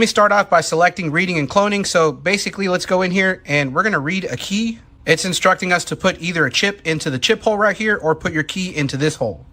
me start off by selecting reading and cloning. So basically, let's go in here and we're going to read a key. It's instructing us to put either a chip into the chip hole right here or put your key into this hole.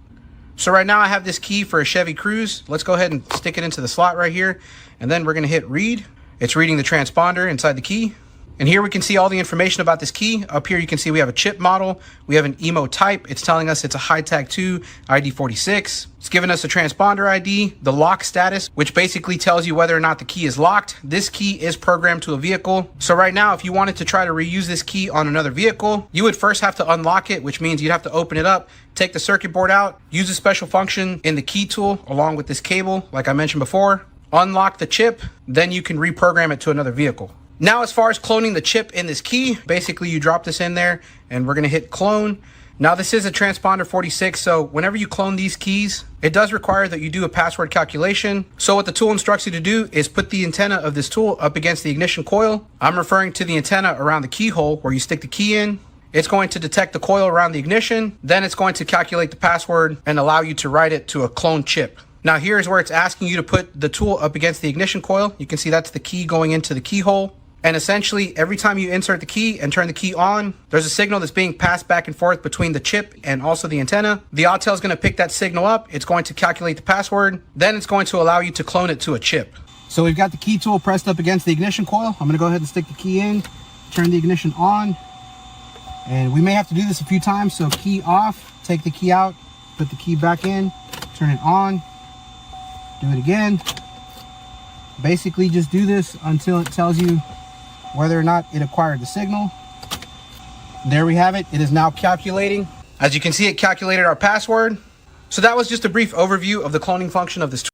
So right now I have this key for a Chevy Cruze. Let's go ahead and stick it into the slot right here. And then we're going to hit read. It's reading the transponder inside the key. And here we can see all the information about this key. Up here you can see we have a chip model. We have an EMO type. It's telling us it's a HiTag 2 ID 46. It's giving us a transponder ID, the lock status, which basically tells you whether or not the key is locked. This key is programmed to a vehicle. So right now, if you wanted to try to reuse this key on another vehicle, you would first have to unlock it, which means you'd have to open it up, take the circuit board out, use a special function in the key tool along with this cable, like I mentioned before, unlock the chip, then you can reprogram it to another vehicle. Now, as far as cloning the chip in this key, basically you drop this in there and we're going to hit clone. Now, this is a transponder 46, so whenever you clone these keys, it does require that you do a password calculation. So what the tool instructs you to do is put the antenna of this tool up against the ignition coil. I'm referring to the antenna around the keyhole where you stick the key in. It's going to detect the coil around the ignition. Then it's going to calculate the password and allow you to write it to a clone chip. Now, here's where it's asking you to put the tool up against the ignition coil. You can see that's the key going into the keyhole. And essentially, every time you insert the key and turn the key on, there's a signal that's being passed back and forth between the chip and also the antenna. The AUTEL is going to pick that signal up. It's going to calculate the password. Then it's going to allow you to clone it to a chip. So we've got the key tool pressed up against the ignition coil. I'm going to go ahead and stick the key in, turn the ignition on. And we may have to do this a few times. So key off, take the key out, put the key back in, turn it on, do it again. Basically, just do this until it tells you whether or not it acquired the signal. There we have it. It is now calculating. As you can see, it calculated our password. So that was just a brief overview of the cloning function of this tool.